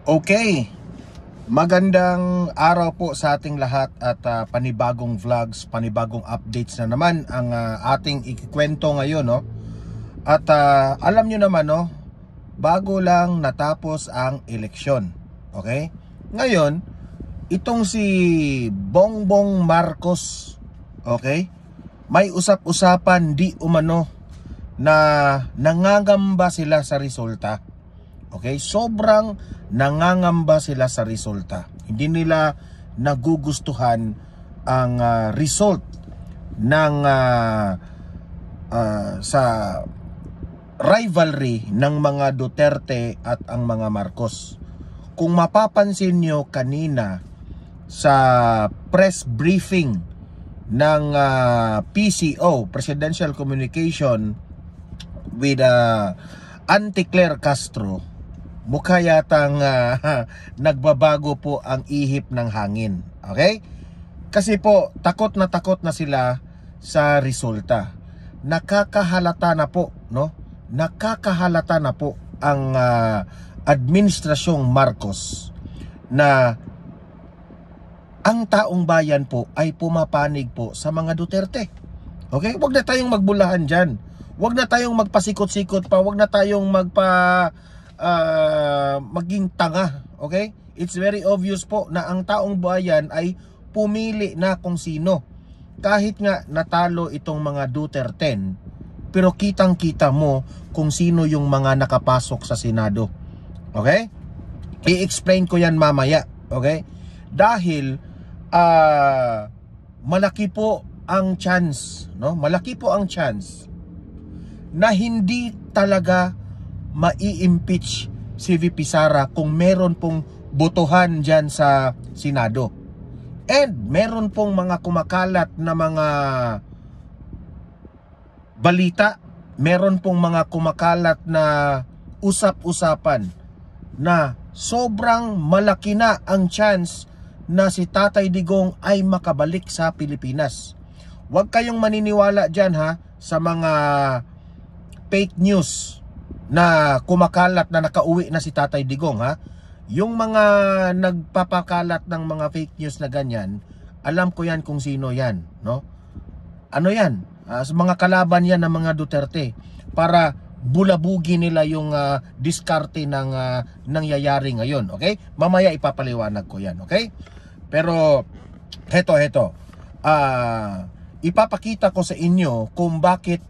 Okay, magandang araw po sa ating lahat at panibagong vlogs, panibagong updates na naman ang ating ikikwento ngayon, no? At alam nyo naman, no, bago lang natapos ang eleksyon, okay? Ngayon, itong si Bongbong Marcos, okay, may usap-usapan di umano na nangangamba sila sa resulta. Okay, sobrang nangangamba sila sa resulta. Hindi nila nagugustuhan ang result ng sa rivalry ng mga Duterte at ang mga Marcos. Kung mapapansin nyo kanina sa press briefing ng PCO, Presidential Communication with Auntie Claire Castro, mukha yatang nagbabago po ang ihip ng hangin. Okay? Kasi po, takot na sila sa resulta. Nakakahalata na po, no? Nakakahalata na po ang administrasyong Marcos na ang taong bayan po ay pumapanig po sa mga Duterte. Okay? Huwag na tayong magbulahan dyan. Huwag na tayong magpasikot-sikot pa. Huwag na tayong maging tanga. Okay? It's very obvious po na ang taong bayan ay pumili na kung sino. Kahit nga natalo itong mga Duterte, pero kitang-kita mo kung sino yung mga nakapasok sa Senado. Okay? I-explain ko yan mamaya. Okay? Dahil malaki po ang chance, no? Malaki po ang chance na hindi talaga mai-impeach si VP Sara kung meron pong botohan dyan sa Senado. And meron pong mga kumakalat na mga balita, meron pong mga kumakalat na usap-usapan na sobrang malaki na ang chance na si Tatay Digong ay makabalik sa Pilipinas. Huwag kayong maniniwala dyan, ha, sa mga fake news na kumakalat na nakauwi na si Tatay Digong, ha. Yung mga nagpapakalat ng mga fake news na ganyan, alam ko yan kung sino yan, no? Ano yan? Mga kalaban yan ng mga Duterte para bulabugi nila yung diskarte ng nangyayari ngayon, okay? Mamaya ipapaliwanag ko yan, okay? Pero heto ipapakita ko sa inyo kung bakit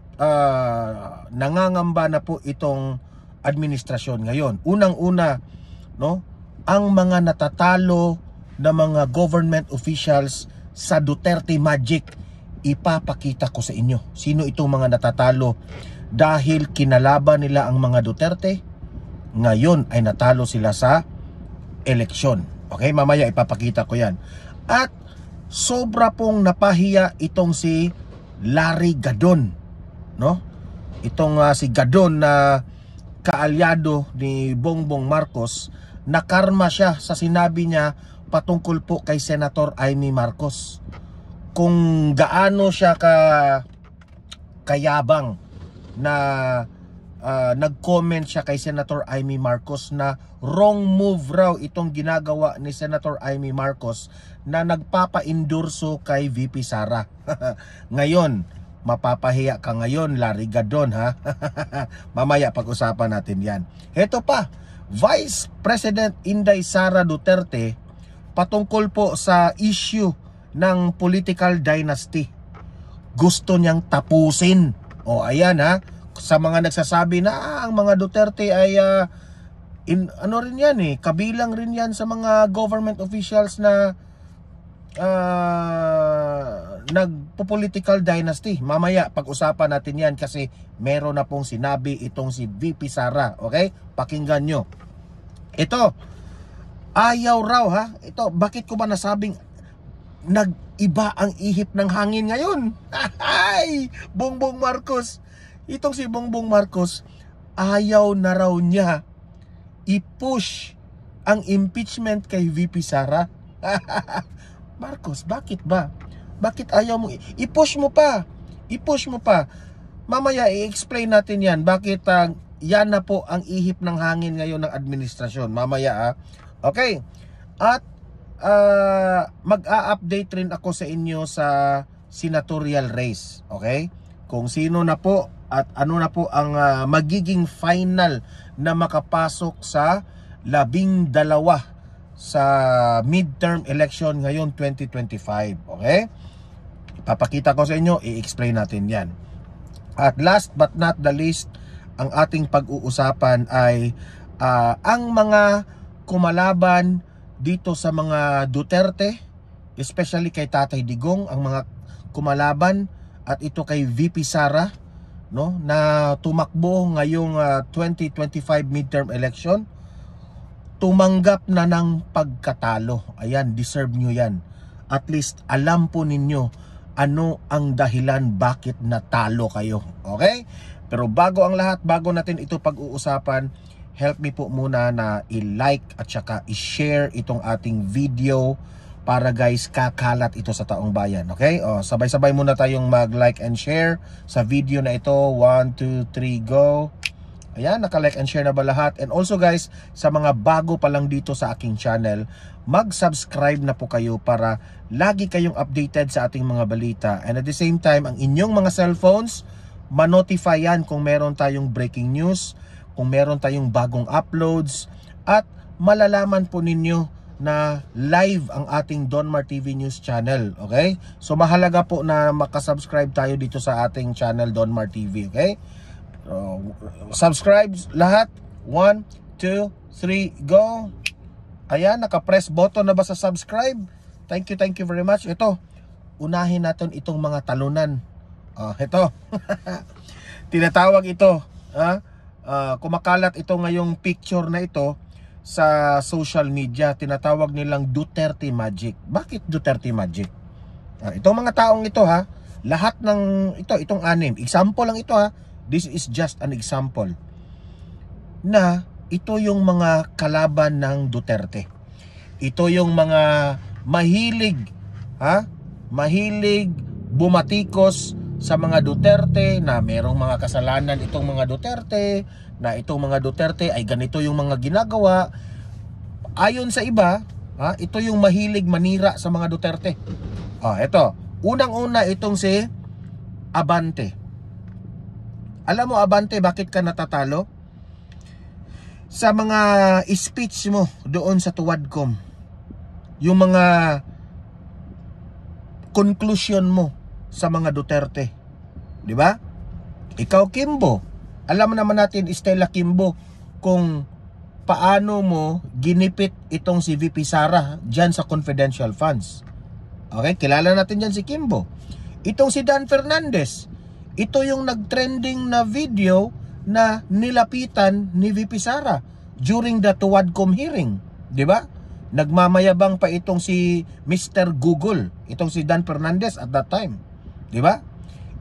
nangangamba na po itong administrasyon ngayon. Unang-una, no, ang mga natatalo na mga government officials sa Duterte Magic, ipapakita ko sa inyo sino itong mga natatalo dahil kinalaban nila ang mga Duterte. Ngayon ay natalo sila sa eleksyon. Okay, mamaya ipapakita ko yan. At sobra pong napahiya itong si Larry Gadon, no? Itong si Gadon na kaalyado ni Bongbong Marcos, nakarma siya sa sinabi niya patungkol po kay Senator Amy Marcos. Kung gaano siya kayabang na nag-comment siya kay Senator Amy Marcos na wrong move raw itong ginagawa ni Senator Amy Marcos na nagpapa-endorso kay VP Sara. Ngayon, mapapahiya ka ngayon, Larry Gadon, ha? Mamaya pag-usapan natin yan. Heto pa, Vice President Inday Sara Duterte patungkol po sa issue ng political dynasty. Gusto niyang tapusin. O ayan, ha, sa mga nagsasabi na ang mga Duterte ay ano rin yan, kabilang rin yan sa mga government officials na nagpo-political dynasty. Mamaya pag-usapan natin yan kasi meron na pong sinabi itong si VP Sara. Okay? Pakinggan nyo. Ito, ayaw raw, ha? Ito, bakit ko ba nasabing nag-iba ang ihip ng hangin ngayon? Ay, Bongbong Marcos. Itong si Bongbong Marcos, ayaw na raw niya i-push ang impeachment kay VP Sara. Marcos, bakit ba? Bakit ayaw mo? I-push mo pa. I-push mo pa. Mamaya i-explain natin yan. Bakit yan na po ang ihip ng hangin ngayon ng administrasyon. Mamaya okay. At mag-a-update rin ako sa inyo sa senatorial race. Okay? Kung sino na po at ano na po ang magiging final na makapasok sa 12 sa midterm election ngayon 2025. Okay? Ipapakita ko sa inyo, i-explain natin yan. At last but not the least, ang ating pag-uusapan ay ang mga kumalaban dito sa mga Duterte, especially kay Tatay Digong, ang mga kumalaban, at ito kay VP Sara, no, na tumakbo ngayong 2025 midterm election, tumanggap na ng pagkatalo. Ayan, deserve nyo yan. At least alam po ninyo ano ang dahilan bakit natalo kayo. Okay? Pero bago ang lahat, bago natin ito pag-uusapan, help me po muna na i-like at saka i-share itong ating video para guys kakalat ito sa taong bayan. Okay? Sabay-sabay muna tayong mag-like and share sa video na ito. 1, 2, 3, go! Ayan, naka-like and share na ba lahat? And also guys, sa mga bago pa lang dito sa aking channel, mag-subscribe na po kayo para lagi kayong updated sa ating mga balita. And at the same time, ang inyong mga cellphones, ma-notify yan kung meron tayong breaking news, kung meron tayong bagong uploads, at malalaman po ninyo na live ang ating Donmar TV News channel. Okay? So mahalaga po na makasubscribe tayo dito sa ating channel Donmar TV. Okay? Subscribe lahat. 1, 2, 3, go! Ayan, naka-press button na ba sa subscribe? Thank you very much. Ito, unahin natin itong mga talunan. Ito. Tinatawag ito. Kumakalat ito ngayong picture na ito sa social media. Tinatawag nilang Duterte Magic. Bakit Duterte Magic? Itong mga taong ito lahat ng itong anim. Example lang ito This is just an example. Na ito yung mga kalaban ng Duterte. Ito yung mga mahilig bumatikos sa mga Duterte na merong mga kasalanan itong mga Duterte, na itong mga Duterte ay ganito yung mga ginagawa. Ayon sa iba, ito yung mahilig manira sa mga Duterte. Ito, unang-una itong si Abante. Alam mo Abante, bakit ka natatalo? Sa mga speech mo doon sa Tuwadcom, yung mga conclusion mo sa mga Duterte, di ba? Ikaw Kimbo, alam naman natin Stella Kimbo kung paano mo ginipit itong si VP Sara dyan sa confidential funds. Okay, kilala natin dyan si Kimbo. Itong si Dan Fernandez, ito yung nag-trending na video na nilapitan ni VP Sara during the Tuwadcom hearing, di ba? Nagmamayabang pa itong si Mr. Google, itong si Dan Fernandez at that time. Di ba?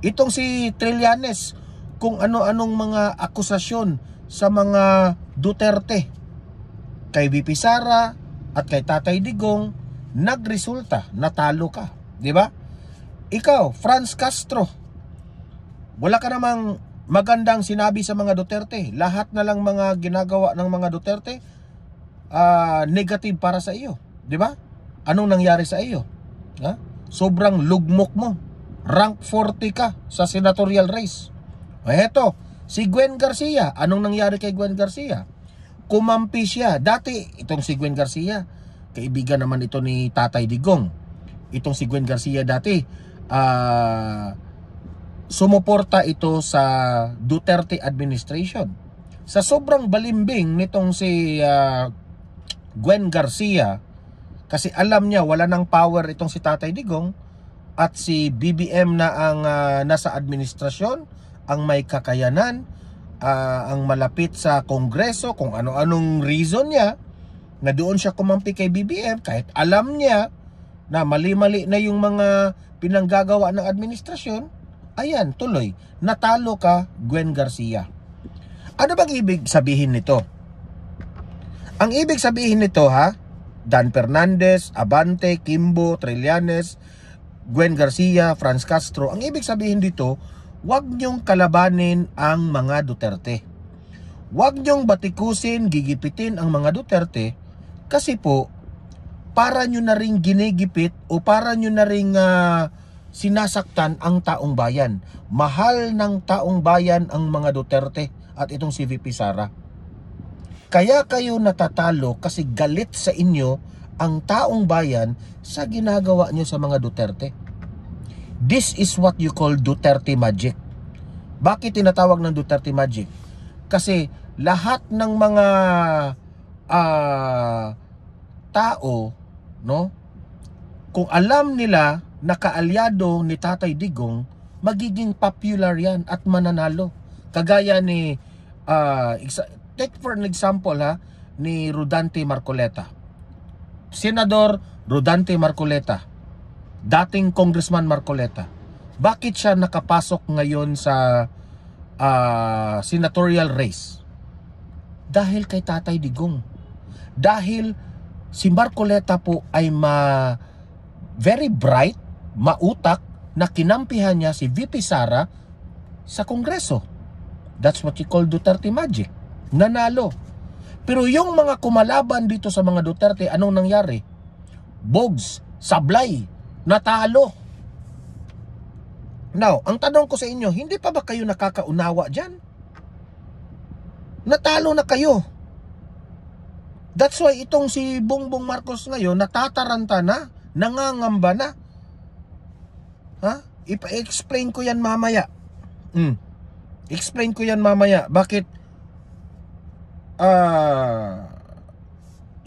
Itong si Trillanes, kung ano-anong mga akusasyon sa mga Duterte kay VP Sara at kay Tatay Digong, nagresulta, natalo ka. Di ba? Ikaw, Franz Castro, wala ka namang magandang sinabi sa mga Duterte. Lahat na lang mga ginagawa ng mga Duterte negative para sa iyo, di ba? Anong nangyari sa iyo? Sobrang lugmok mo. Rank 40 ka sa senatorial race. Eto, si Gwen Garcia, anong nangyari kay Gwen Garcia? Kumampi siya. Dati itong si Gwen Garcia, kaibigan naman ito ni Tatay Digong. Itong si Gwen Garcia dati sumuporta ito sa Duterte administration. Sa sobrang balimbing nitong si Gwen Garcia, kasi alam niya wala ng power itong si Tatay Digong at si BBM na ang nasa administrasyon, ang may kakayanan, ang malapit sa Kongreso, kung ano-anong reason niya na doon siya kumampi kay BBM kahit alam niya na mali-mali na yung mga pinanggagawa ng administrasyon. Ayan, tuloy, natalo ka, Gwen Garcia. Ano bang ibig sabihin nito? Ang ibig sabihin nito Dan Fernandez, Abante, Kimbo, Trillanes, Gwen Garcia, Franz Castro, ang ibig sabihin dito, huwag niyong kalabanin ang mga Duterte. Huwag niyong batikusin, gigipitin ang mga Duterte kasi po, para nyo na ring ginigipit o para nyo na ring sinasaktan ang taong bayan. Mahal ng taong bayan ang mga Duterte at itong si VP Sara. Kaya kayo natatalo kasi galit sa inyo ang taong bayan sa ginagawa nyo sa mga Duterte. This is what you call Duterte magic. Bakit tinatawag ng Duterte magic? Kasi lahat ng mga tao, no? Kung alam nila na kaalyado ni Tatay Digong, magiging popular yan at mananalo. Kagaya ni take for an example ni Rodante Marcoleta. Senador Rodante Marcoleta, dating Congressman Marcoleta. Bakit siya nakapasok ngayon sa senatorial race? Dahil kay Tatay Digong. Dahil si Marcoleta po ay very bright, mautak, na kinampihan niya si VP Sara sa Kongreso. That's what you call Duterte magic. Nanalo. Pero yung mga kumalaban dito sa mga Duterte, anong nangyari? Bogs, sablay, natalo. Now, ang tanong ko sa inyo, hindi pa ba kayo nakakaunawa dyan? Natalo na kayo. That's why itong si Bongbong Marcos ngayon natataranta na, nangangamba na. Ipa-explain ko yan mamaya. Explain ko yan mamaya. Bakit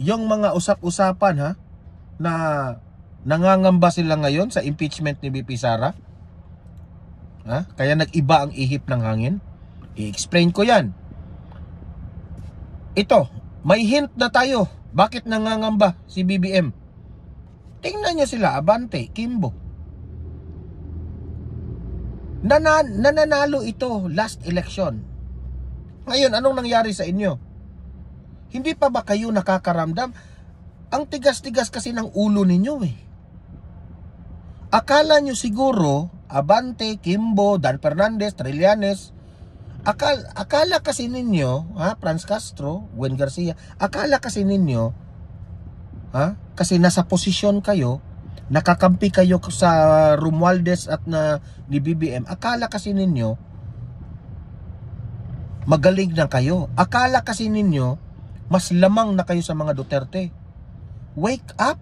yung mga usap-usapan na nangangamba sila ngayon sa impeachment ni VP Sara? Kaya nag-iba ang ihip ng hangin? I-explain ko yan. Ito, may hint na tayo. Bakit nangangamba si BBM? Tingnan niyo sila, Abante, Kimbo. Nananalo ito last election. Ngayon, anong nangyari sa inyo? Hindi pa ba kayo nakakaramdam? Ang tigas-tigas kasi ng ulo ninyo Akala nyo siguro, Abante, Kimbo, Dan Fernandez, Trillanes, akala kasi ninyo, Franz Castro, Gwen Garcia, akala kasi ninyo, kasi nasa posisyon kayo, nakakampi kayo sa Romualdez at ni BBM, akala kasi ninyo, magaling na kayo. Akala kasi ninyo, mas lamang na kayo sa mga Duterte. Wake up!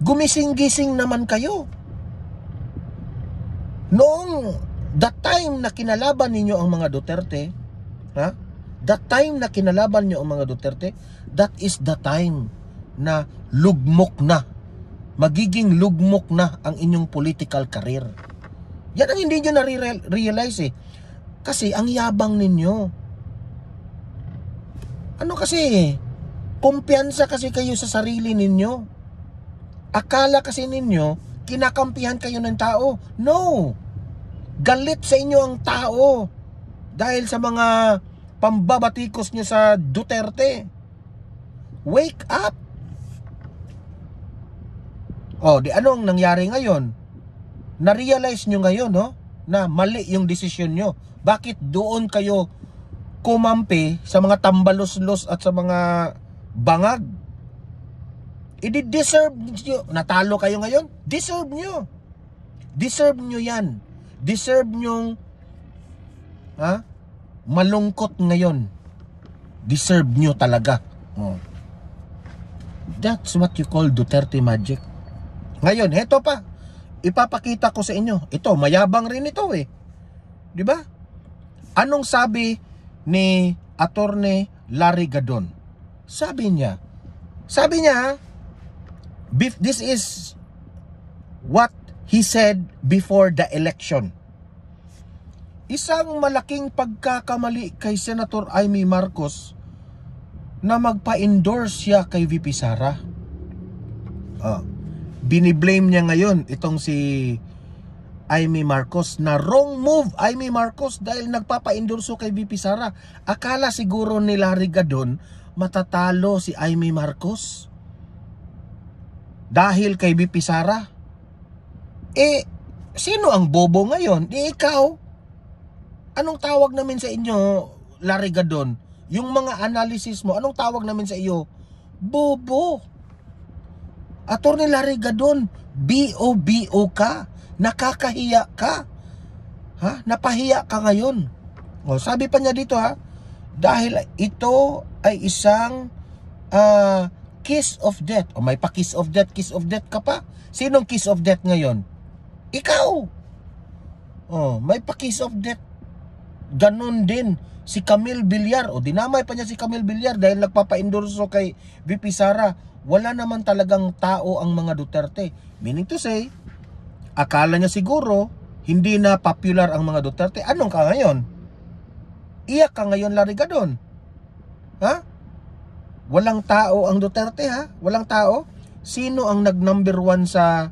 Gumising-gising naman kayo. Noong that time na kinalaban ninyo ang mga Duterte, that time na kinalaban nyo ang mga Duterte, that is the time na lugmok na, magiging lugmok na ang inyong political career. Yan ang hindi nyo na-realize kasi ang yabang ninyo. Ano kasi, kumpiyansa kasi kayo sa sarili ninyo. Akala kasi ninyo, kinakampihan kayo ng tao. No! Galit sa inyo ang tao dahil sa mga pambabatikos nyo sa Duterte. Wake up! Di anong nangyari ngayon? Na-realize nyo ngayon, na mali yung desisyon nyo. Bakit doon kayo kumampi sa mga tambalos-los at sa mga bangag? I-deserve nyo. Natalo kayo ngayon? Deserve nyo. Deserve nyo yan. Deserve nyong malungkot ngayon. Deserve nyo talaga. That's what you call Duterte magic. Ngayon, heto pa. Ipapakita ko sa inyo. Ito, mayabang rin ito di ba? Anong sabi ni Attorney Larry Gadon? Sabi niya, this is what he said before the election. Isang malaking pagkakamali kay Senator Amy Marcos na magpa-endorse siya kay VP Sara. Biniblame niya ngayon itong si Amy Marcos na wrong move Amy Marcos dahil nagpapa-endorso kay VP Sara. Akala siguro ni Larry Gadon matatalo si Amy Marcos dahil kay VP Sara. Sino ang bobo ngayon? Ikaw. Anong tawag namin sa inyo? Larry Gadon, yung mga analysis mo, anong tawag namin sa iyo? Bobo. Attorney Larry Gadon, BOBO ka. Nakakahiya ka. Ha? Napahiya ka ngayon. O, sabi pa niya dito ha, dahil ito ay isang kiss of death. O may pa kiss of death ka pa. Sinong kiss of death ngayon? Ikaw. O, may pa kiss of death. Ganon din si Camille Villar. O, dinamay pa niya si Camille Villar dahil nagpapa-endorso kay VP Sara. Wala naman talagang tao ang mga Duterte. Meaning to say, akala niya siguro hindi na popular ang mga Duterte. Anong ka ngayon? Iyak ka ngayon, Larry Gadon. Ha? Walang tao ang Duterte, ha? Walang tao. Sino ang nag-number 1 sa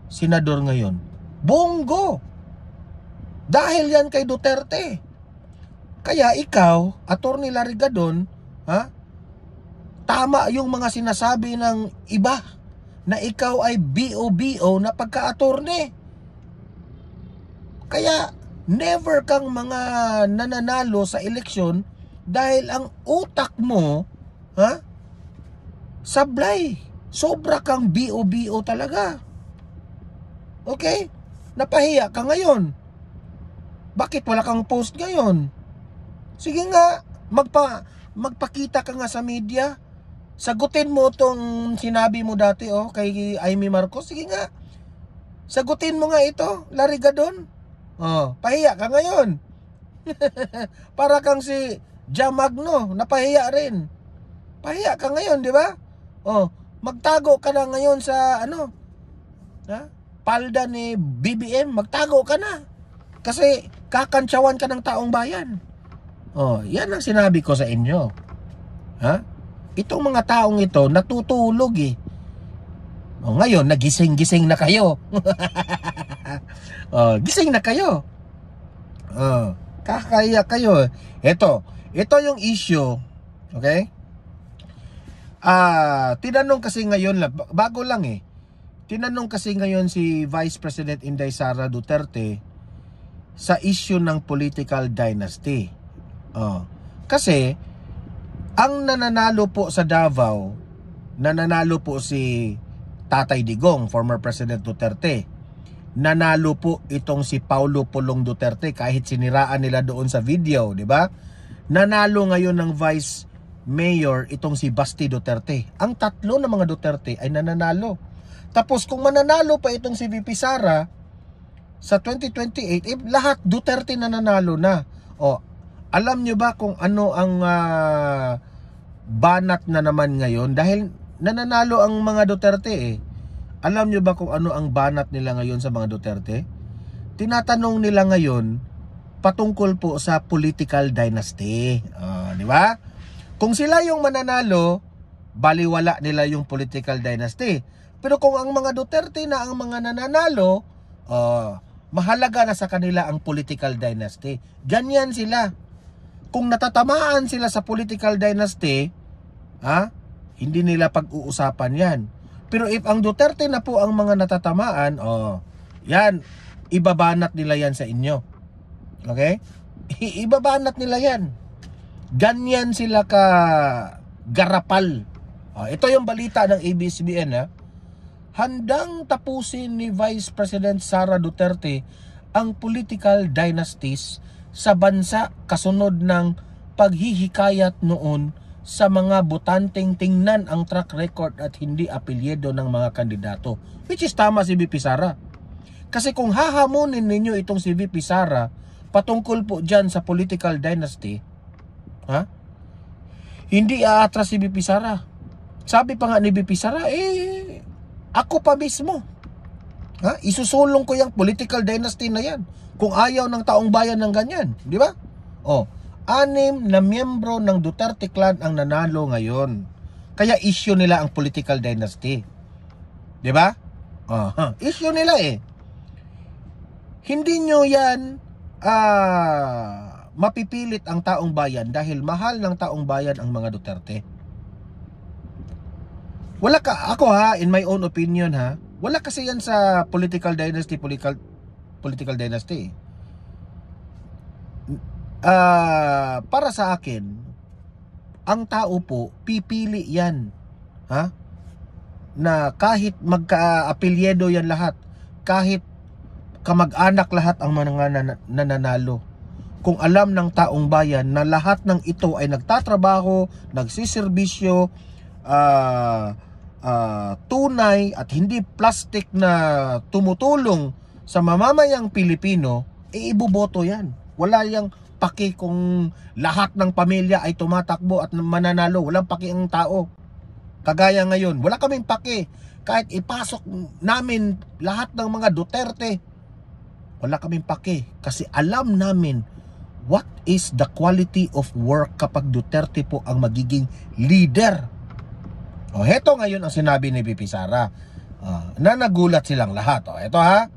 senador ngayon? Bongo. Dahil yan kay Duterte. Kaya ikaw, Attorney Larry Gadon, ha? Tama yung mga sinasabi ng iba na ikaw ay BOBO na pagka-attorney. Kaya never kang mga nananalo sa eleksyon dahil ang utak mo, ha? Sablay. Sobra kang BOBO talaga. Okay? Napahiya ka ngayon. Bakit wala kang post ngayon? Sige nga, magpakita ka nga sa media. Sagutin mo tong sinabi mo dati kay Amy Marcos. Sige nga. Sagutin mo nga ito, Larry Gadon. Pahiya ka ngayon. Para kang si Jamagno, napahiya rin. Pahiya ka ngayon, di ba? Magtago ka na ngayon sa palda ni BBM, magtago ka na. Kasi kakantsawan ka ng taong bayan. Yan ang sinabi ko sa inyo. Ha? Itong mga taong ito natutulog eh. Ngayon nagising-gising na kayo. Gising na kayo. Kakaya kayo. Ito yung issue. Okay? Tinanong kasi ngayon, bago lang eh. Tinanong kasi ngayon si Vice President Inday Sara Duterte sa issue ng political dynasty. Kasi ang nananalo po sa Davao, nananalo po si Tatay Digong, former President Duterte. Nanalo po itong si Paulo Pulong Duterte kahit siniraan nila doon sa video, di ba? Nanalo ngayon ng Vice Mayor itong si Basti Duterte. Ang tatlo ng mga Duterte ay nananalo. Tapos kung mananalo pa itong si VP Sara sa 2028, lahat Duterte nananalo na. Alam nyo ba kung ano ang banat na naman ngayon? Dahil nananalo ang mga Duterte eh. Alam nyo ba kung ano ang banat nila ngayon sa mga Duterte? Tinatanong nila ngayon patungkol po sa political dynasty. Di ba? Kung sila yung mananalo, baliwala nila yung political dynasty. Pero kung ang mga Duterte na ang mga nananalo, mahalaga na sa kanila ang political dynasty. Ganyan sila. Kung natatamaan sila sa political dynasty, hindi nila pag-uusapan yan. Pero if ang Duterte na po ang mga natatamaan, yan, ibabanat nila yan sa inyo. Okay? Ibabanat nila yan. Ganyan sila ka garapal. Ito yung balita ng ABS-CBN. Handang tapusin ni Vice President Sara Duterte ang political dynasties sa bansa kasunod ng paghihikayat noon sa mga botanteng tingnan ang track record at hindi apelyido ng mga kandidato. Which is tama si VP Sara. Kasi kung hahamunin ninyo itong si VP Sara patungkol po dyan sa political dynasty, hindi aatras si VP Sara. Sabi pa nga ni VP Sara, ako pa mismo. Isusulong ko yung political dynasty na yan. Kung ayaw ng taong bayan ng ganyan. Di ba? 6 na miyembro ng Duterte clan ang nanalo ngayon. Kaya issue nila ang political dynasty. Di ba? Issue nila eh. Hindi nyo yan mapipilit ang taong bayan dahil mahal ng taong bayan ang mga Duterte. Wala ka, ako in my own opinion wala kasi yan sa political dynasty. para sa akin, ang tao po, pipili yan. Ha? Na kahit magka-apelyedo yan lahat, kahit kamag-anak lahat ang mga nananalo. Kung alam ng taong bayan na lahat ng ito ay nagtatrabaho, nagsiservisyo, tunay at hindi plastic na tumutulong sa mamamayang Pilipino, iboboto yan. Wala yang paki kung lahat ng pamilya ay tumatakbo at mananalo. Walang paki ang tao. Kagaya ngayon, wala kaming paki. Kahit ipasok namin lahat ng mga Duterte, wala kaming paki. Kasi alam namin what is the quality of work kapag Duterte po ang magiging leader. O, heto ngayon ang sinabi ni VP Sara. Na nagulat silang lahat. O, heto ha.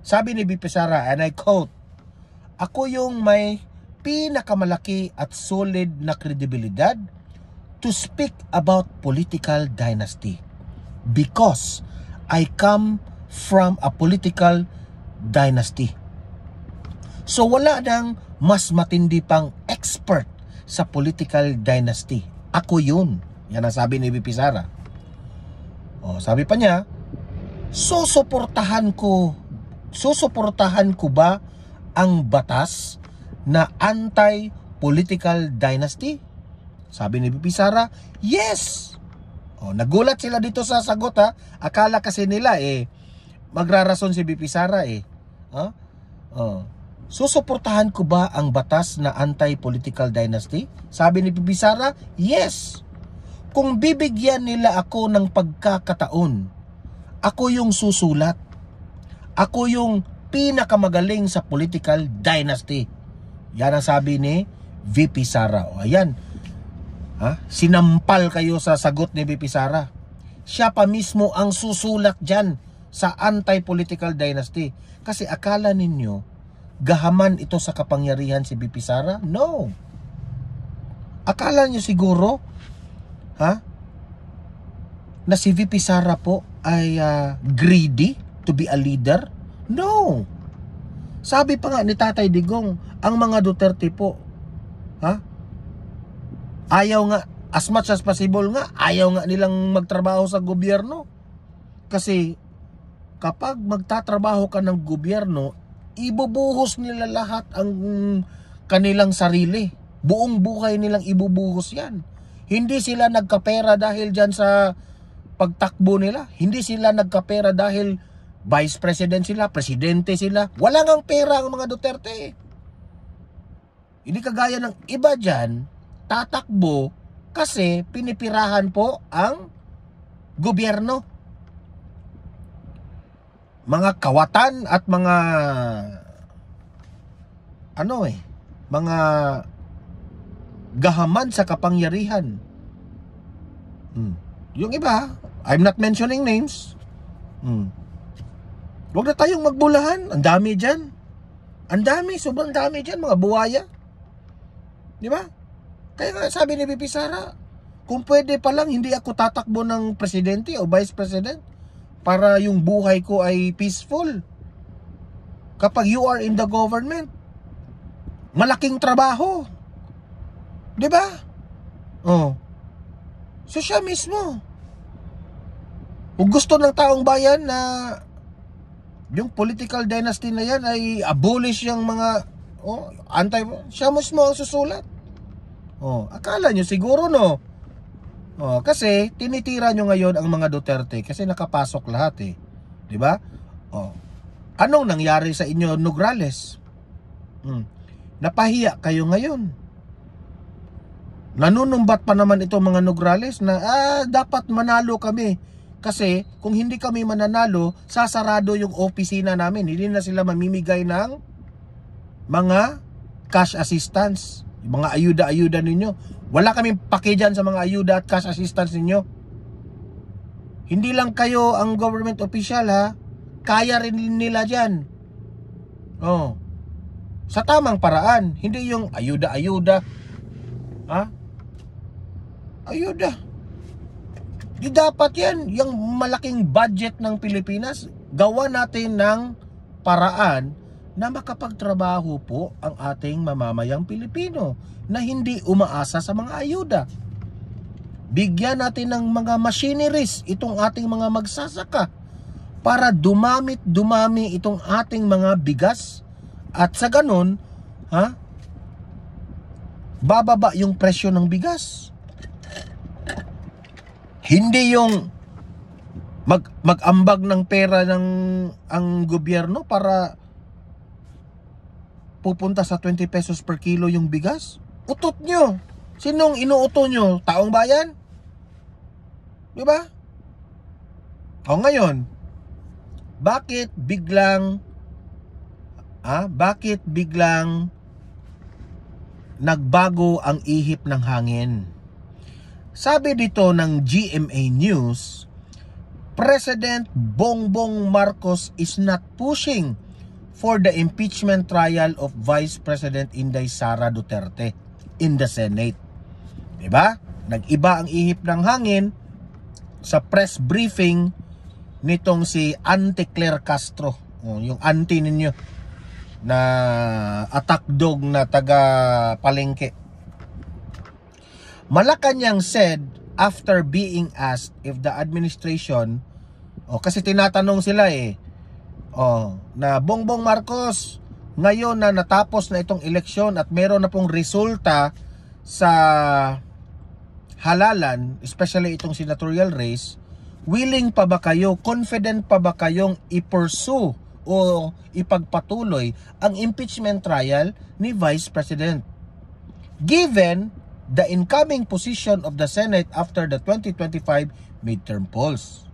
Sabi ni VP Sara, and I quote, "Ako yung may pinakamalaki at solid na kredibilidad to speak about political dynasty because I come from a political dynasty." So wala nang mas matindi pang expert sa political dynasty. Ako yun. Yan ang sabi ni VP Sara. O, sabi pa niya, susuportahan ko ba ang batas na anti-political dynasty? Sabi ni VP Sara, yes! O, nagulat sila dito sa sagot ha. Akala kasi nila magrarason si VP Sara susuportahan ko ba ang batas na anti-political dynasty? Sabi ni VP Sara, yes! Kung bibigyan nila ako ng pagkakataon, ako yung susulat. Ako yung pinakamagaling sa political dynasty. Yan ang sabi ni VP Sara. O ayan, sinampal kayo sa sagot ni VP Sara. Siya pa mismo ang susulat dyan sa anti-political dynasty. Kasi akala ninyo, gahaman ito sa kapangyarihan si VP Sara? No. Akala niyo siguro, na si VP Sara po ay greedy to be a leader? No. Sabi pa nga ni Tatay Digong, ang mga Duterte po, ayaw nga, as much as possible nga, ayaw nga nilang magtrabaho sa gobyerno. Kasi kapag magtatrabaho ka ng gobyerno, ibubuhos nila lahat ang kanilang sarili. Buong buhay nilang ibubuhos yan. Hindi sila nagkapera dahil dyan sa pagtakbo nila. Hindi sila nagkapera dahil vice president sila, presidente sila. Wala ngang pera ang mga Duterte. Hindi kagaya ng iba dyan, tatakbo kasi pinipirahan po ang gobyerno. Mga kawatan at mga mga gahaman sa kapangyarihan. Yung iba, I'm not mentioning names. Huwag na tayong magbulahan. Ang dami dyan. Ang dami, sobrang dami dyan, mga buwaya. Di ba? Kaya nga sabi ni VP Sara, kung pwede pa lang, hindi ako tatakbo ng presidente o vice president para yung buhay ko ay peaceful. Kapag you are in the government, malaking trabaho. Di ba? So siya mismo, kung gusto ng taong bayan na yung political dynasty na yan ay abolish yung mga siya mismo ang susulat. Akala nyo siguro no? Kasi tinitira nyo ngayon ang mga Duterte kasi nakapasok lahat di ba? Anong nangyari sa inyo, Nograles? Napahiya kayo ngayon. Nanunumbat pa naman itong mga Nograles na dapat manalo kami. Kasi kung hindi kami mananalo, sasarado yung opisina namin. Hindi na sila mamimigay ng mga cash assistance, mga ayuda-ayuda ninyo. Wala kaming paki dyan sa mga ayuda at cash assistance ninyo. Hindi lang kayo ang government official kaya rin nila dyan. Sa tamang paraan. Hindi yung ayuda-ayuda. Ayuda. Di dapat yan. Yung malaking budget ng Pilipinas, gawa natin ng paraan na makapagtrabaho po ang ating mamamayang Pilipino na hindi umaasa sa mga ayuda. Bigyan natin ng mga machineries itong ating mga magsasaka para dumami itong ating mga bigas at sa ganun, bababa yung presyo ng bigas. Hindi yung mag-ambag ng pera ng ang gobyerno para pupunta sa 20 pesos per kilo yung bigas. Utot nyo. Sinong inuuto nyo? Taong bayan? Diba? O ngayon, bakit biglang nagbago ang ihip ng hangin? Sabi dito ng GMA News, President Bongbong Marcos is not pushing for the impeachment trial of Vice President Inday Sara Duterte in the Senate. Diba? Nag-iba ang ihip ng hangin sa press briefing nitong si Auntie Claire Castro, yung auntie ninyo na attack dog na taga Palengke. Malacanang said after being asked if the administration, kasi tinatanong sila na Bongbong Marcos, ngayon na natapos na itong eleksyon at meron na pong resulta sa halalan, especially itong senatorial race, willing pa ba kayo, confident pa ba kayong i-pursue o ipagpatuloy ang impeachment trial ni Vice President, given the incoming position of the Senate after the 2025 midterm polls?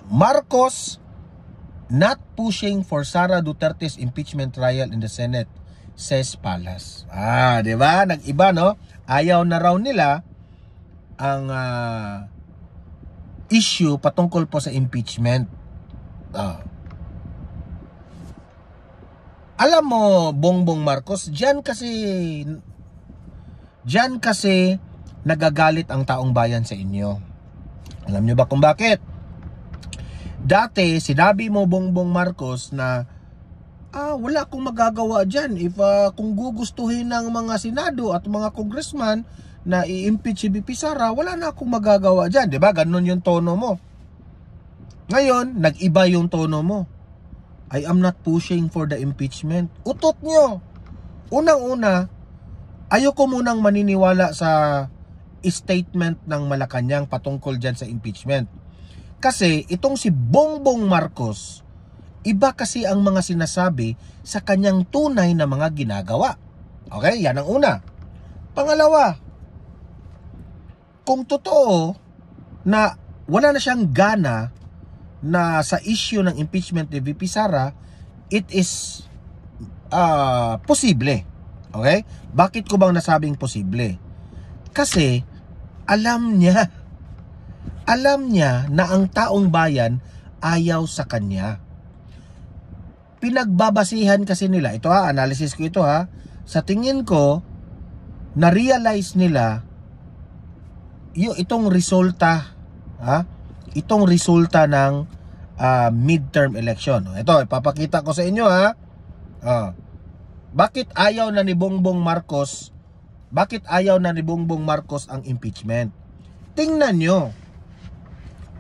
Marcos not pushing for Sara Duterte's impeachment trial in the Senate, says Palas. Diba? Nag-iba, no? Ayaw na raw nila ang issue patungkol po sa impeachment. Alam mo, Bongbong Marcos, Diyan kasi nagagalit ang taong bayan sa inyo. Alam nyo ba kung bakit? Dati, sinabi mo, Bongbong Marcos, na wala akong magagawa dyan. If kung gugustuhin ng mga senado at mga congressman na i-impeach si BP Sara, wala na akong magagawa dyan. Diba? Ganun yung tono mo. Ngayon, nag-iba yung tono mo. I am not pushing for the impeachment. Utot nyo. Unang-una, ayoko munang maniniwala sa statement ng Malacanang patungkol dyan sa impeachment. Kasi itong si Bongbong Marcos, iba kasi ang mga sinasabi sa kanyang tunay na mga ginagawa. Okay? Yan ang una. Pangalawa, kung totoo na wala na siyang gana na sa issue ng impeachment ni VP Sara, it is posible. Okay? Bakit ko bang nasabing posible? Kasi alam niya na ang taong bayan ayaw sa kanya. Pinagbabasihan kasi nila, ito analysis ko ito sa tingin ko, na-realize nila itong resulta, itong resulta ng midterm election. Ito, ipapakita ko sa inyo bakit ayaw na ni Bongbong Marcos ang impeachment. Tingnan nyo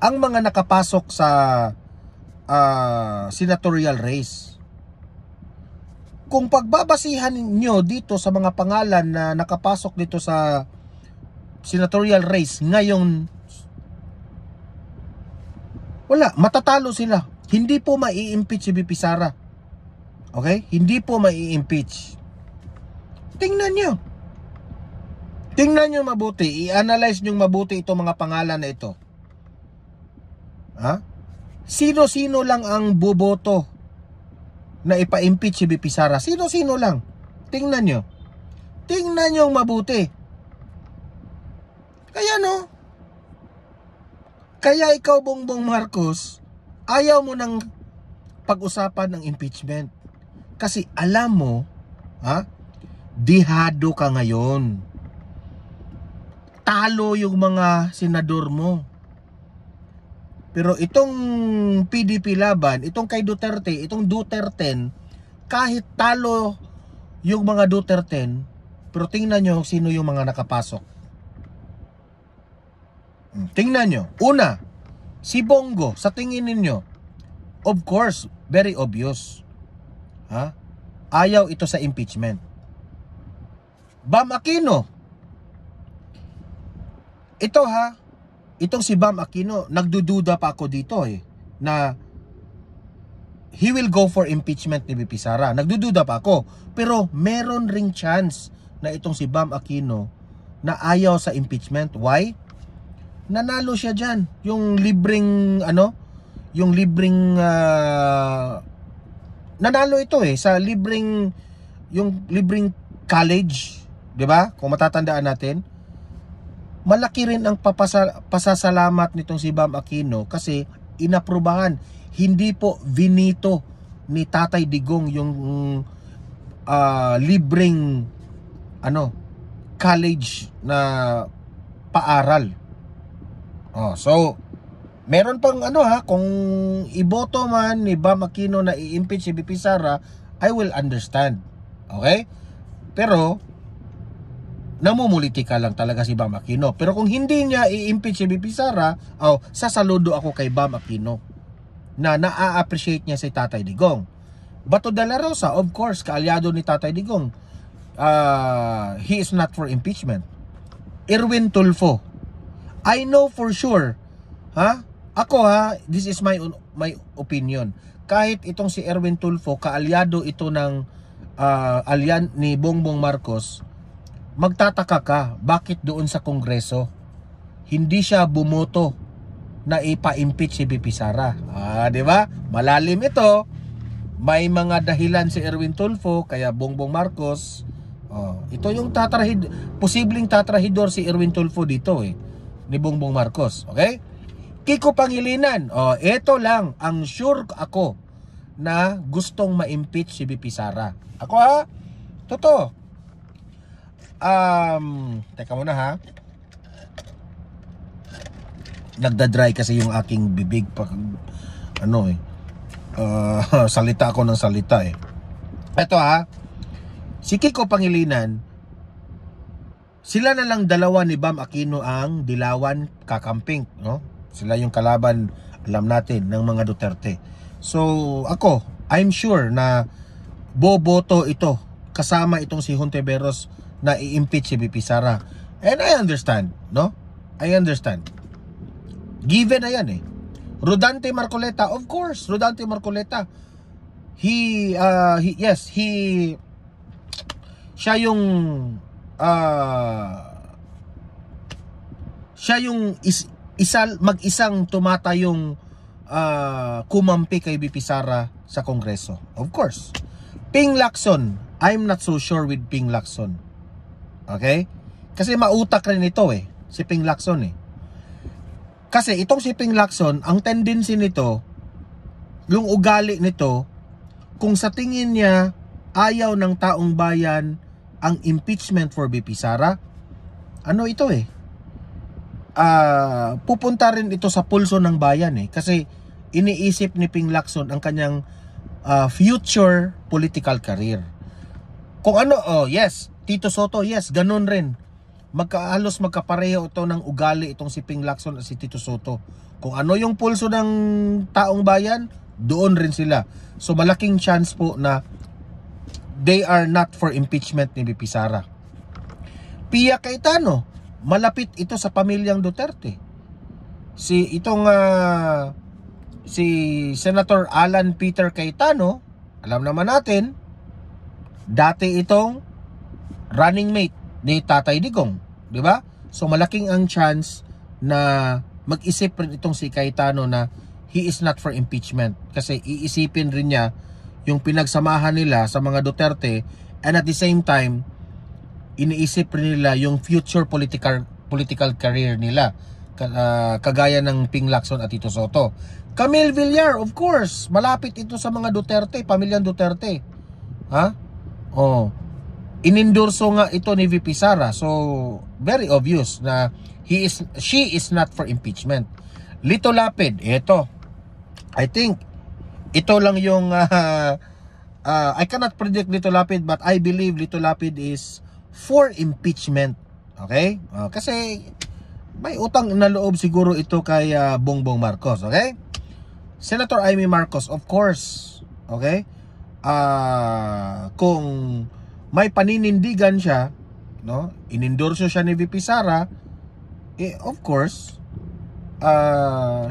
ang mga nakapasok sa senatorial race. Kung pagbabasihan nyo dito sa mga pangalan na nakapasok dito sa senatorial race ngayon, wala, matatalo sila. Hindi po mai-impeach si BP Sara. Okay? Hindi po mai-impeach. Tingnan nyo. Tingnan nyo mabuti. I-analyze nyo mabuti itong mga pangalan na ito. Sino-sino lang ang boboto na ipa-impeach si BP Sara? Sino-sino lang? Tingnan nyo. Tingnan nyo mabuti. Kaya ikaw, Bongbong Marcos, ayaw mo ng pag-usapan ng impeachment. Kasi alam mo, dihado ka ngayon. Talo yung mga senador mo. Pero itong PDP laban, itong kay Duterte, itong Duterte, kahit talo yung mga Duterte, pero tingnan nyo sino yung mga nakapasok. Tingnan nyo. Una, si Bongo, sa tingin ninyo, of course, very obvious. Ha? Ayaw ito sa impeachment. Bam Aquino. Ito ha, itong si Bam Aquino, nagdududa pa ako dito na he will go for impeachment ni VP Sara. Nagdududa pa ako. Pero meron ring chance na itong si Bam Aquino na ayaw sa impeachment. Why? Nanalo siya dyan. Yung libreng, nanalo ito sa yung libreng college. Diba? Kung matatandaan natin. Malaki rin ang pasasalamat nitong si Bam Aquino kasi inaprubahan. Hindi po vinito ni Tatay Digong yung libreng college na paaral. So meron pang kung iboto man ni Bam Aquino na i-impeach si VP Sara, I will understand. Okay? Pero namumulitika lang talaga si Bam Aquino. Pero kung hindi niya i-impeach si VP Sara, sasaludo ako kay Bam Aquino na naa-appreciate niya si Tatay Digong. Bato de la Rosa, of course, kaalyado ni Tatay Digong. He is not for impeachment. Erwin Tulfo, I know for sure, ako this is my opinion. Kahit itong si Erwin Tulfo, kaalyado ito ng ni Bongbong Marcos, magtataka ka, bakit doon sa Kongreso hindi siya bumoto na ipa-impeach si VP Sara? Di ba? Malalim ito. May mga dahilan si Erwin Tulfo kaya Bongbong Marcos. Ito yung posibleng tatrahidor si Erwin Tulfo dito ni Bongbong Marcos. Okay? Kiko Pangilinan. Ito lang ang sure ako na gustong ma-impeach si VP Sara. Ako totoo. Teka muna nagda-dry kasi yung aking bibig pag salita ako ng salita Ito si Kiko Pangilinan, sila na lang dalawa ni Bam Aquino ang dilawan kakamping, no? Sila yung kalaban, alam natin, ng mga Duterte. So ako, I'm sure na boboto ito kasama itong si Hontiveros na i-impeach si VP Sara. And I understand, no? I understand. Given na yan Rodante Marcoleta, of course, Rodante Marcoleta. Siya yung mag-isang tumatayong kumampi kay VP Sara sa Kongreso. Of course. Ping Lacson, I'm not so sure with Ping Lacson. Okay? Kasi mautak rin ito si Ping Lacson Kasi itong si Ping Lacson, ang tendency nito, yung ugali nito, kung sa tingin niya ayaw ng taong bayan ang impeachment for VP Sara, ito pupunta rin ito sa pulso ng bayan kasi iniisip ni Ping Lacson ang kanyang future political career. Kung yes, Tito Soto, yes, ganun rin. Halos magkapareho ito ng ugali itong si Ping Lacson at si Tito Soto. Kung ano yung pulso ng taong bayan, doon rin sila. So malaking chance po na they are not for impeachment ni VP Sara. Pia Cayetano, malapit ito sa pamilyang Duterte. Si Senator Alan Peter Cayetano, alam naman natin, dati itong running mate ni Tatay Digong, di ba? So malaking ang chance na mag-isip rin itong si Cayetano na he is not for impeachment kasi iisipin rin niya yung pinagsamahan nila sa mga Duterte, and at the same time iniisip rin nila yung future political career nila, kagaya ng Ping Lacson at Tito Soto. Camille Villar, of course, malapit ito sa mga Duterte, pamilyang Duterte. Inendorso nga ito ni VP Sara. So very obvious na she is not for impeachment. Lito Lapid, ito, I think ito lang yung I cannot predict Lito Lapid, but I believe Lito Lapid is for impeachment. Okay? Kasi may utang na loob siguro ito kay Bongbong Marcos. Okay? Senator Amy Marcos, of course. Okay? Kung may paninindigan siya, no, inendorso siya ni VP Sara, of course,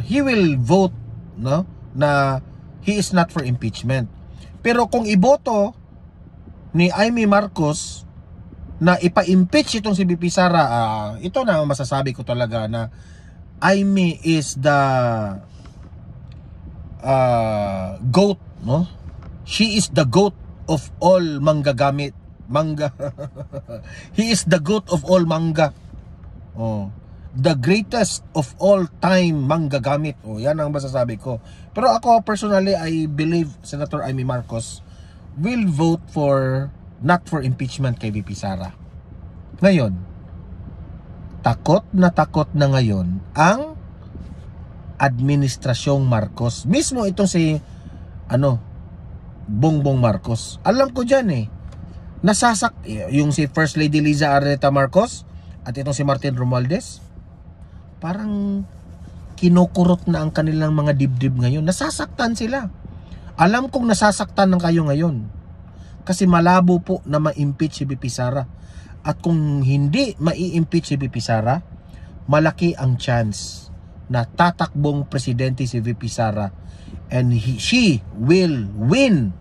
he will vote, no, na he is not for impeachment. Pero kung iboto ni Amy Marcos na ipa-impeach itong si VP Sara, ito na masasabi ko talaga na Amy is the goat, no? She is the goat of all manggagamit. He is the goat of all mangga. The greatest of all time manggagamit. Yan ang masasabi ko. Pero ako personally, I believe Senator Amy Marcos will vote for not for impeachment kay VP Sara. Ngayon, takot na ngayon ang administrasyong Marcos. Mismo itong si Bongbong Marcos. Alam ko dyan yung si First Lady Liza Araneta Marcos at itong si Martin Romualdez, parang kinukurot na ang kanilang mga dibdib ngayon. Nasasaktan sila. Alam kong nasasaktan ng kayo ngayon. Kasi malabo po na ma-impeach si VP Sara. At kung hindi mai-impeach si VP Sara, malaki ang chance na tatakbong presidente si VP Sara and she will win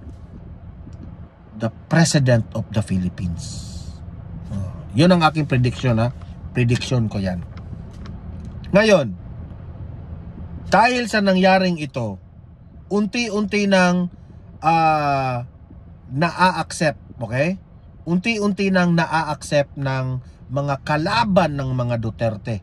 the President of the Philippines. Yun ang aking prediction, prediction ko yan. Ngayon, dahil sa nangyaring ito, unti-unti nang na-accept, okay? Unti-unti nang na-accept ng mga kalaban ng mga Duterte.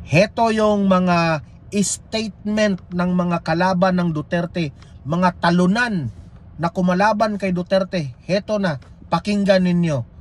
Heto yung mga statement ng mga kalaban ng Duterte, mga talunan na kumalaban kay Duterte. Heto na, pakinggan ninyo.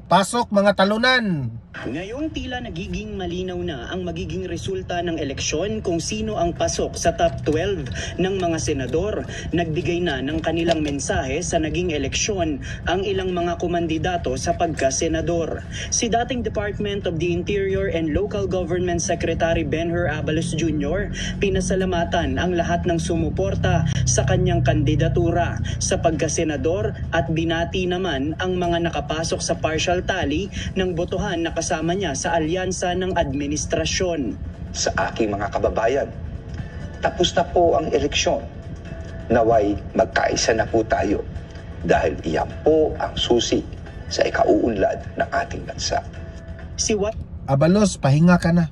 Pasok mga talunan. Ngayon tila nagiging malinaw na ang magiging resulta ng eleksyon kung sino ang pasok sa top 12 ng mga senador. Nagbigay na ng kanilang mensahe sa naging eleksyon ang ilang mga kumandidato sa pagka-senador. Si dating Department of the Interior and Local Government Secretary Benher Abalos Jr. pinasalamatan ang lahat ng sumuporta sa kanyang kandidatura sa pagka-senador at binati naman ang mga nakapasok sa partial tally ng botohan na kasama niya sa alyansa ng administrasyon. Sa aking mga kababayan, tapos na po ang eleksyon. Naway magkaisa na po tayo dahil iyan po ang susi sa ikauunlad ng ating bansa. Si Abalos, pahinga ka na.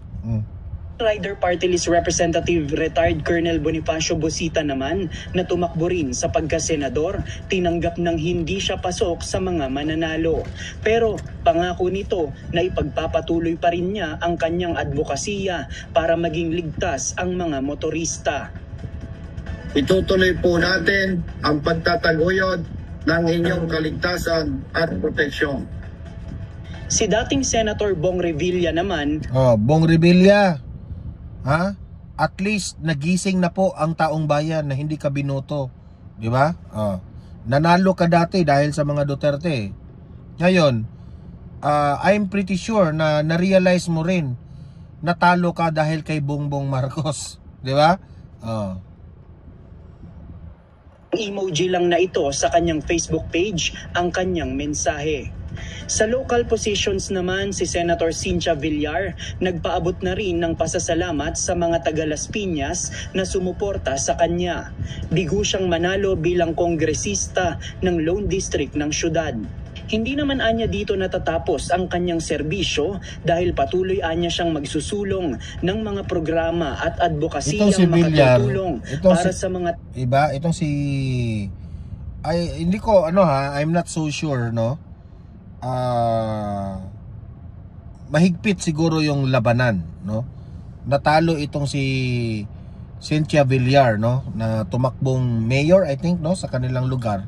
Rider Party List Representative Retired Colonel Bonifacio Bosita naman na tumakbo rin sa pagka-senador, tinanggap ng hindi siya pasok sa mga mananalo. Pero pangako nito na ipagpapatuloy pa rin niya ang kanyang advokasya para maging ligtas ang mga motorista. Itutuloy po natin ang pagtataguyod ng inyong kaligtasan at proteksyon. Si dating Senator Bong Revilla naman, Bong Revilla, at least nagising na po ang taong bayan na hindi ka binoto, di ba? Nanalo ka dati dahil sa mga Duterte. Ngayon, I'm pretty sure na na-realize mo rin natalo ka dahil kay Bongbong Marcos, di ba? emoji lang na ito sa kanyang Facebook page ang kanyang mensahe. Sa local positions naman, si Senator Cynthia Villar nagpaabot na rin ng pasasalamat sa mga taga Las Piñas na sumuporta sa kanya. Bigo siyang manalo bilang kongresista ng Lone District ng syudad. Hindi naman anya dito natatapos ang kanyang serbisyo dahil patuloy anya siyang magsusulong ng mga programa at advokasiyang si makatutulong para sa mga iba. Itong si hindi ko I'm not so sure, no. Mahigpit siguro yung labanan, no. Natalo itong si Cynthia Villar, no, na tumakbong mayor, I think, no, sa kanilang lugar.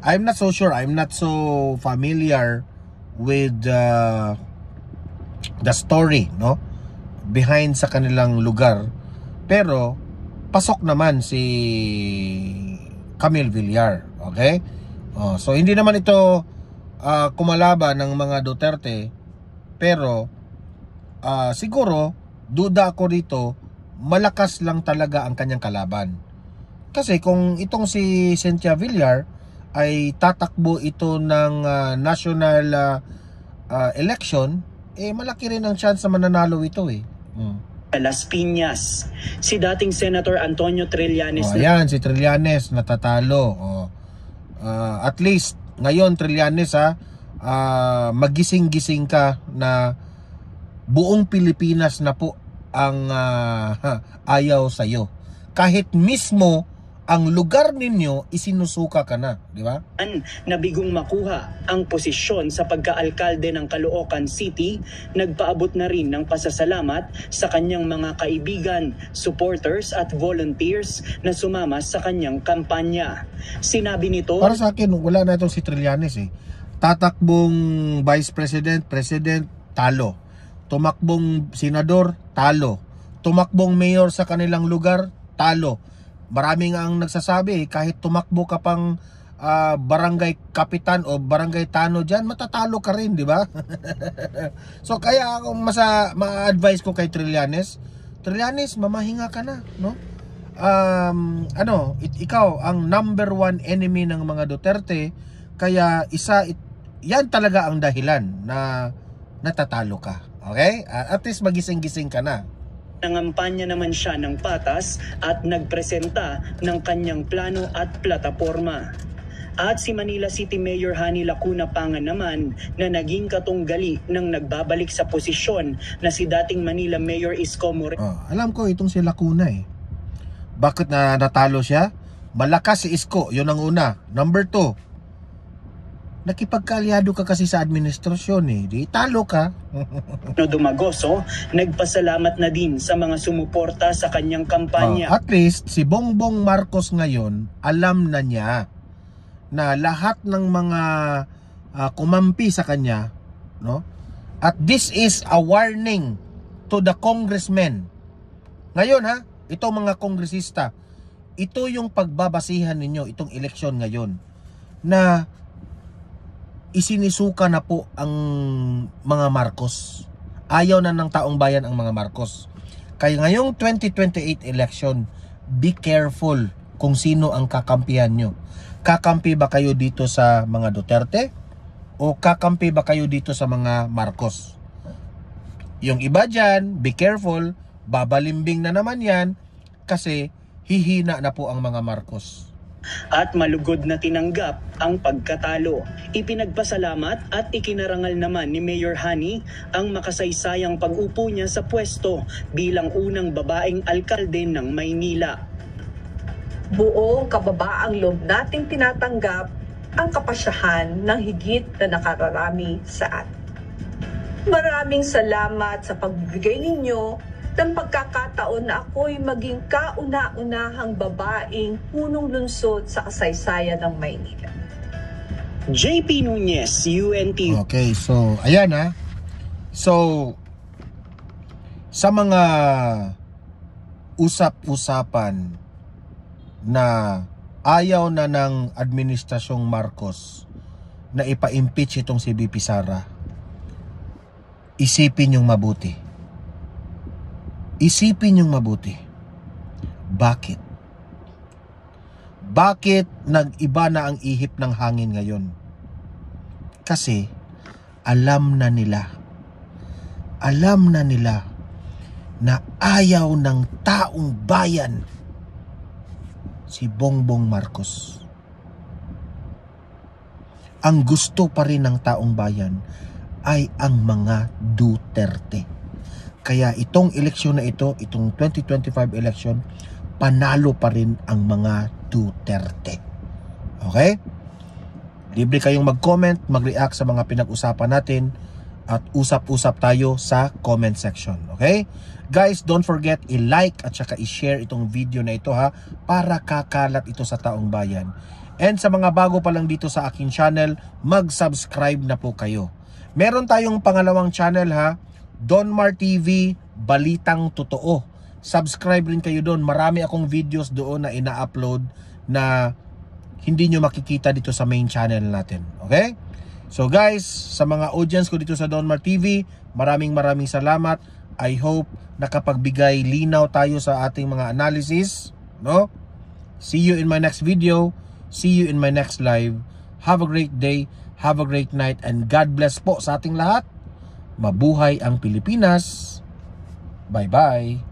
I'm not so sure. I'm not so familiar with the story, no, behind sa kanilang lugar. Pero pasok naman si Camille Villar. Okay? So hindi naman ito kumalaban ng mga Duterte, pero siguro duda ako dito, malakas lang talaga ang kanyang kalaban. Kasi kung itong si Cynthia Villar ay tatakbo ito ng national election, malaki rin ang chance na mananalo ito Las Piñas. Si dating Senator Antonio Trillanes ayan, si Trillanes natatalo. At least ngayon, Trillanes, magising-gising ka na buong Pilipinas na po ang ayaw sa'yo. Kahit mismo ang lugar ninyo isinusuka ka na, di ba? Na bigong makuha ang posisyon sa pagkaalkalde ng Caloocan City, nagpaabot na rin ng pasasalamat sa kanyang mga kaibigan, supporters at volunteers na sumama sa kanyang kampanya. Sinabi nito, para sa akin, wala na itong si Trillanes Tatakbong Vice President, President, talo. Tumakbong Senador, talo. Tumakbong Mayor sa kanilang lugar, talo. Maraming ang nagsasabi, kahit tumakbo ka pang barangay kapitan o barangay tano dyan, matatalo ka rin, di ba? So kaya ako ma-advise ko kay Trillanes, mamahinga ka na, no? Ikaw ang number 1 enemy ng mga Duterte, kaya yan talaga ang dahilan na natatalo ka. Okay? At least magising-gising ka na. Nangampanya naman siya ng patas at nagpresenta ng kanyang plano at plataporma. At si Manila City Mayor Hani Lacuna Pangan naman na naging katunggali ng nagbabalik sa posisyon na si dating Manila Mayor Isko Moreno. Alam ko itong si Lacuna Bakit na natalo siya? Malakas si Isko, yun ang una. Number 2, nakipagkaalyado ka kasi sa administrasyon di talo ka. Dumagoso, nagpasalamat na din sa mga sumuporta sa kanyang kampanya. At least si Bongbong Marcos ngayon, alam na niya na lahat ng mga kumampi sa kanya, no? At this is a warning to the congressmen. Ngayon itong mga kongresista, ito yung pagbabasihan ninyo, itong eleksyon ngayon, na isinisuka na po ang mga Marcos. Ayaw na ng taong bayan ang mga Marcos. Kaya ngayong 2028 election, be careful kung sino ang kakampihan nyo. Kakampi ba kayo dito sa mga Duterte? O kakampi ba kayo dito sa mga Marcos? Yung iba dyan, be careful, babalimbing na naman yan kasi hihina na po ang mga Marcos. At malugod na tinanggap ang pagkatalo. Ipinagpasalamat at ikinarangal naman ni Mayor Hani ang makasaysayang pag-upo niya sa pwesto bilang unang babaeng alkalde ng Maynila. Buong kababaang loob nating tinatanggap ang kapasyahan ng higit na nakararami sa atin. Maraming salamat sa pagbibigay ninyo ng pagkakataon na ako'y maging kauna-unahang babaeng punong lungsod sa kasaysayan ng Maynila. JP Nunez, UNT. Okay, so ayan So sa mga usap-usapan na ayaw na ng administrasyong Marcos na ipa-impeach itong si BP Sara, isipin yung mabuti. Isipin yung mabuti. Bakit? Bakit nag-iba na ang ihip ng hangin ngayon? Kasi alam na nila na ayaw ng taong bayan si Bongbong Marcos. Ang gusto pa rin ng taong bayan ay ang mga Duterte. Kaya itong eleksyon na ito, itong 2025 election, panalo pa rin ang mga Duterte. Okay? Libre kayong mag-comment, mag-react sa mga pinag-usapan natin at usap-usap tayo sa comment section. Okay? Guys, don't forget i-like at saka i-share itong video na ito para kakalat ito sa taong bayan. And sa mga bago pa lang dito sa aking channel, mag-subscribe na po kayo. Meron tayong pangalawang channel Donmar TV, Balitang Totoo. Subscribe rin kayo doon. Marami akong videos doon na ina-upload na hindi nyo makikita dito sa main channel natin. Okay? So guys, sa mga audience ko dito sa Donmar TV, maraming salamat. I hope nakapagbigay linaw tayo sa ating mga analysis, no? See you in my next video. See you in my next live. Have a great day, have a great night, and God bless po sa ating lahat. Mabuhay ang Pilipinas. Bye-bye.